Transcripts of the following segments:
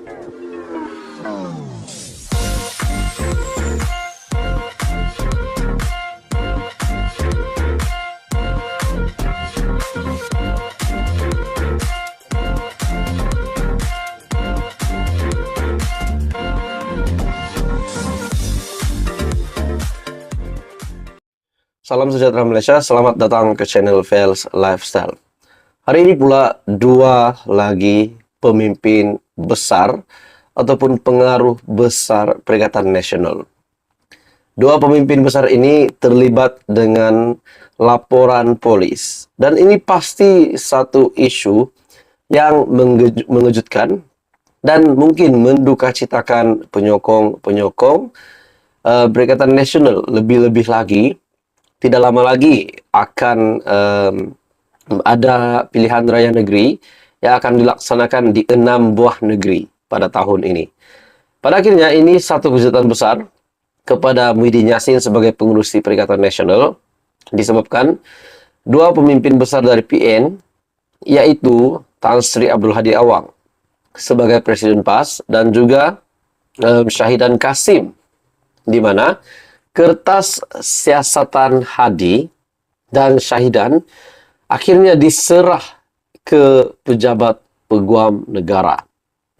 Salam sejahtera Malaysia, selamat datang ke channel Vels Lifestyle. Hari ini pula dua lagi pemimpin besar ataupun pengaruh besar Perikatan Nasional. Dua pemimpin besar ini terlibat dengan laporan polis. Dan ini pasti satu isu yang mengejutkan dan mungkin mendukacitakan penyokong-penyokong Perikatan Nasional. Lebih-lebih lagi, tidak lama lagi akan ada pilihan raya negeri yang akan dilaksanakan di 6 buah negeri pada tahun ini. Pada akhirnya ini satu kejutan besar kepada Muhyiddin Yassin sebagai pengurusi Perikatan Nasional disebabkan dua pemimpin besar dari PN, yaitu Tan Sri Abdul Hadi Awang sebagai Presiden PAS dan juga Syahidan Kasim, di mana kertas siasatan Hadi dan Syahidan akhirnya diserah ke pejabat peguam negara.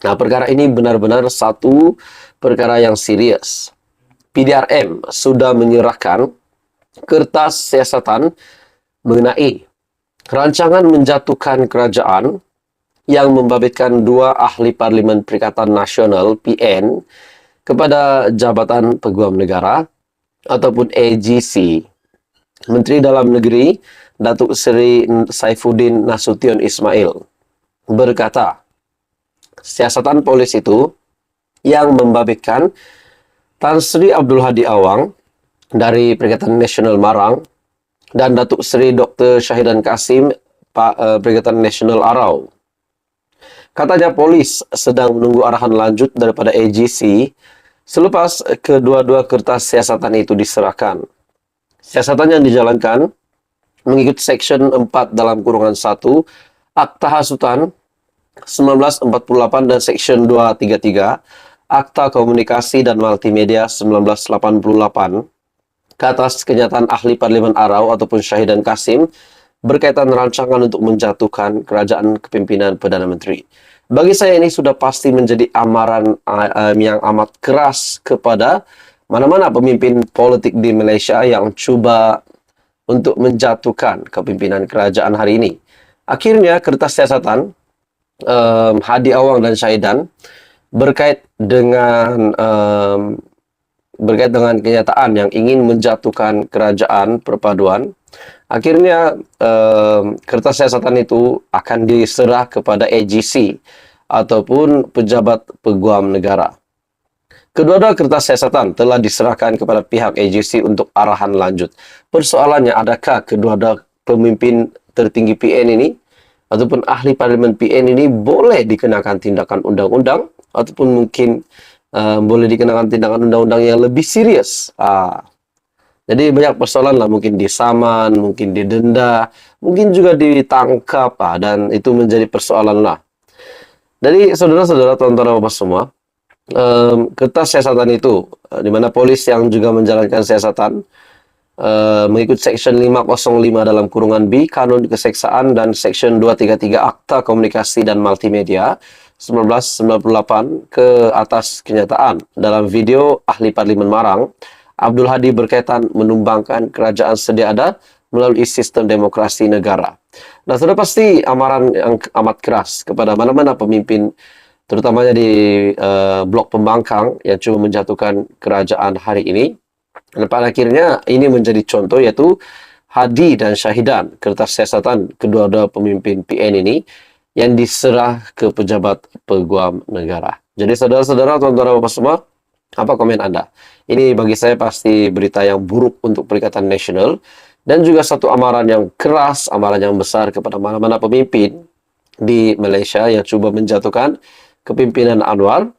Nah, perkara ini benar-benar satu perkara yang serius. PDRM sudah menyerahkan kertas siasatan mengenai rancangan menjatuhkan kerajaan yang membabitkan dua ahli Parlimen Perikatan Nasional PN kepada Jabatan Peguam Negara ataupun AGC. Menteri Dalam Negeri Datuk Seri Saifuddin Nasution Ismail berkata, siasatan polis itu yang membabitkan Tan Sri Abdul Hadi Awang dari Perikatan Nasional Marang dan Datuk Seri Dr. Syahidan Kasim Perikatan Nasional Arau. Katanya polis sedang menunggu arahan lanjut daripada AGC selepas kedua-dua kertas siasatan itu diserahkan. Siasatan yang dijalankan mengikut Seksyen 4 dalam kurungan 1 Akta Hasutan 1948 dan Seksyen 233 Akta Komunikasi dan Multimedia 1988 ke atas kenyataan ahli Parlimen Arau ataupun Syahidan Kasim berkaitan rancangan untuk menjatuhkan kerajaan kepimpinan Perdana Menteri. Bagi saya ini sudah pasti menjadi amaran yang amat keras kepada mana-mana pemimpin politik di Malaysia yang cuba untuk menjatuhkan kepimpinan kerajaan hari ini. Akhirnya kertas siasatan Hadi Awang dan Syahidan berkait dengan kenyataan yang ingin menjatuhkan kerajaan perpaduan. Akhirnya kertas siasatan itu akan diserah kepada AGC ataupun pejabat peguam negara. Kedua-dua kertas siasatan telah diserahkan kepada pihak AGC untuk arahan lanjut. Persoalannya, adakah kedua-dua pemimpin tertinggi PN ini ataupun ahli Parlimen PN ini boleh dikenakan tindakan undang-undang ataupun mungkin boleh dikenakan tindakan undang-undang yang lebih serius? Jadi banyak persoalan lah, mungkin disaman, mungkin didenda, mungkin juga ditangkap, dan itu menjadi persoalan lah. Jadi saudara-saudara, tuan-tuan dan bapak semua, kertas siasatan itu, di mana polis yang juga menjalankan siasatan, mengikut Seksyen 505 dalam kurungan B, Kanun Keseksaan dan Seksyen 233 Akta Komunikasi dan Multimedia 1998 ke atas kenyataan. Dalam video ahli Parlimen Marang, Abdul Hadi berkaitan menumbangkan kerajaan sedia ada melalui sistem demokrasi negara. Nah, sudah pasti amaran yang amat keras kepada mana-mana pemimpin, terutamanya di blok pembangkang yang cuba menjatuhkan kerajaan hari ini. Dan pada akhirnya ini menjadi contoh, yaitu Hadi dan Syahidan, kertas siasatan kedua-dua pemimpin PN ini yang diserah ke pejabat peguam negara. Jadi saudara-saudara, tuan-tuan dan bapak semua, apa komen Anda? Ini bagi saya pasti berita yang buruk untuk Perikatan Nasional dan juga satu amaran yang keras, amaran yang besar kepada mana-mana pemimpin di Malaysia yang cuba menjatuhkan kepimpinan Anwar,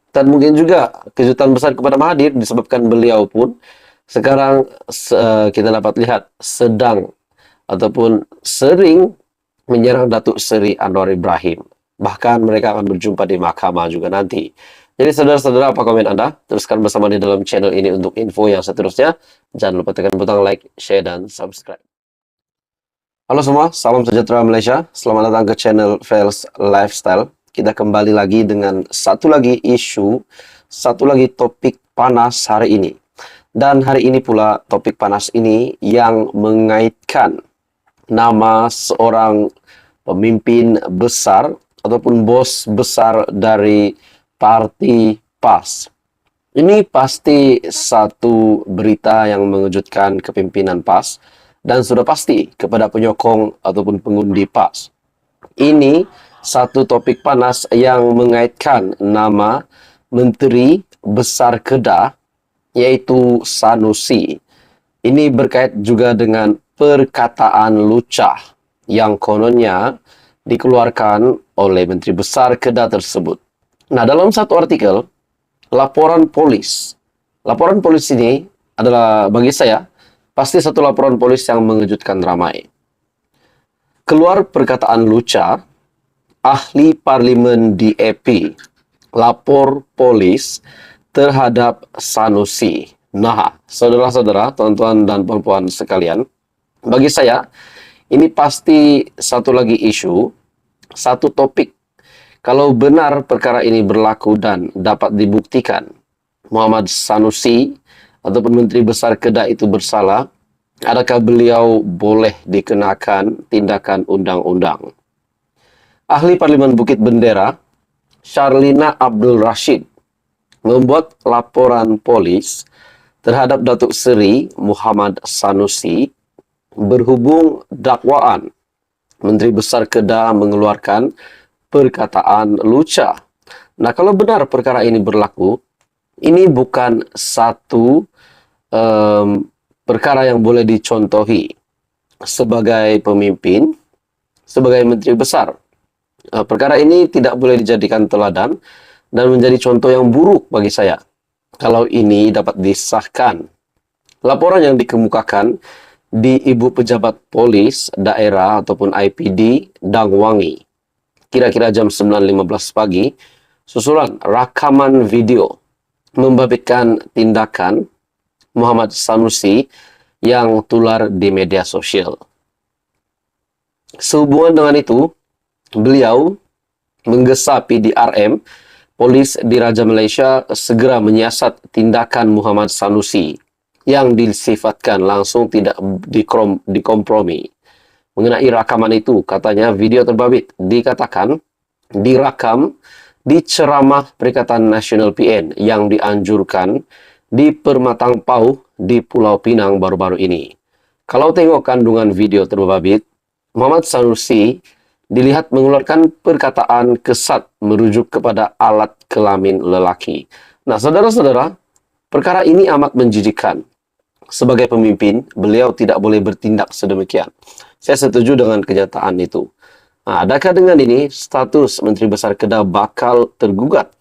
dan mungkin juga kejutan besar kepada Mahathir disebabkan beliau pun sekarang kita dapat lihat sedang ataupun sering menyerang Datuk Seri Anwar Ibrahim. Bahkan mereka akan berjumpa di mahkamah juga nanti. Jadi saudara-saudara, apa komen Anda? Teruskan bersama di dalam channel ini untuk info yang seterusnya. Jangan lupa tekan butang like, share, dan subscribe. Halo semua, salam sejahtera Malaysia. Selamat datang ke channel Fels Lifestyle. Kita kembali lagi dengan satu lagi isu, satu lagi topik panas hari ini. Dan hari ini pula topik panas ini yang mengaitkan nama seorang pemimpin besar ataupun bos besar dari parti PAS. Ini pasti satu berita yang mengejutkan kepimpinan PAS dan sudah pasti kepada penyokong ataupun pengundi PAS. Ini satu topik panas yang mengaitkan nama Menteri Besar Kedah yaitu Sanusi. Ini berkait juga dengan perkataan lucah yang kononnya dikeluarkan oleh Menteri Besar Kedah tersebut. Nah, dalam satu artikel, laporan polis ini adalah bagi saya pasti satu laporan polis yang mengejutkan ramai. Keluar perkataan lucah, ahli parlimen DAP lapor polis terhadap Sanusi. Nah, saudara-saudara, tuan-tuan dan puan-puan sekalian, bagi saya ini pasti satu lagi isu, satu topik. Kalau benar perkara ini berlaku dan dapat dibuktikan Muhammad Sanusi ataupun Menteri Besar Kedah itu bersalah, adakah beliau boleh dikenakan tindakan undang-undang? Ahli Parlimen Bukit Bendera, Sharlina Abdul Rashid, membuat laporan polis terhadap Datuk Seri Muhammad Sanusi berhubung dakwaan Menteri Besar Kedah mengeluarkan perkataan lucah. Nah, kalau benar perkara ini berlaku, ini bukan satu perkara yang boleh dicontohi sebagai pemimpin, sebagai Menteri Besar. Perkara ini tidak boleh dijadikan teladan dan menjadi contoh yang buruk bagi saya kalau ini dapat disahkan. Laporan yang dikemukakan di Ibu Pejabat Polis Daerah ataupun IPD Dangwangi, kira-kira jam 9.15 pagi, susulan rakaman video membabitkan tindakan Muhammad Sanusi yang tular di media sosial. Sehubungan dengan itu, beliau menggesa PDRM, Polis Diraja Malaysia, segera menyiasat tindakan Muhammad Sanusi yang disifatkan langsung tidak dikompromi. Mengenai rakaman itu, katanya video terbabit dikatakan direkam di ceramah Perikatan Nasional PN yang dianjurkan di Permatang Pauh di Pulau Pinang baru-baru ini. Kalau tengok kandungan video terbabit, Muhammad Sanusi dilihat mengeluarkan perkataan kesat merujuk kepada alat kelamin lelaki. Nah, saudara-saudara, perkara ini amat menjijikkan. Sebagai pemimpin, beliau tidak boleh bertindak sedemikian. Saya setuju dengan kenyataan itu. Nah, adakah dengan ini status Menteri Besar Kedah bakal tergugat?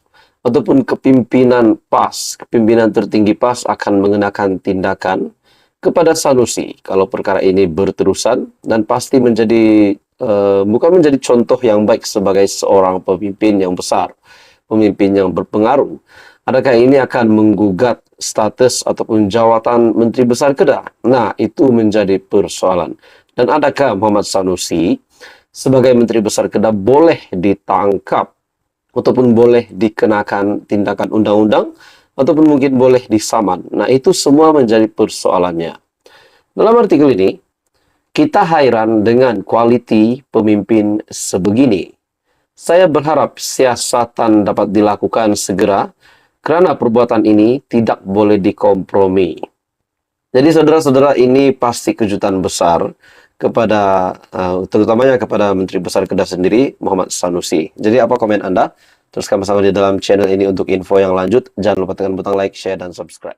Ataupun kepimpinan PAS, kepimpinan tertinggi PAS akan mengenakan tindakan kepada Sanusi kalau perkara ini berterusan dan pasti menjadi bukan menjadi contoh yang baik sebagai seorang pemimpin yang besar, pemimpin yang berpengaruh. Adakah ini akan menggugat status ataupun jawatan Menteri Besar Kedah? Nah, itu menjadi persoalan. Dan adakah Muhammad Sanusi sebagai Menteri Besar Kedah boleh ditangkap ataupun boleh dikenakan tindakan undang-undang ataupun mungkin boleh disaman? Nah, itu semua menjadi persoalannya. Dalam artikel ini, kita hairan dengan kualiti pemimpin sebegini. Saya berharap siasatan dapat dilakukan segera kerana perbuatan ini tidak boleh dikompromi. Jadi saudara-saudara, ini pasti kejutan besar kepada terutamanya kepada Menteri Besar Kedah sendiri, Muhammad Sanusi. Jadi apa komen Anda? Teruskan bersama di dalam channel ini untuk info yang lanjut. Jangan lupa tekan butang like, share, dan subscribe.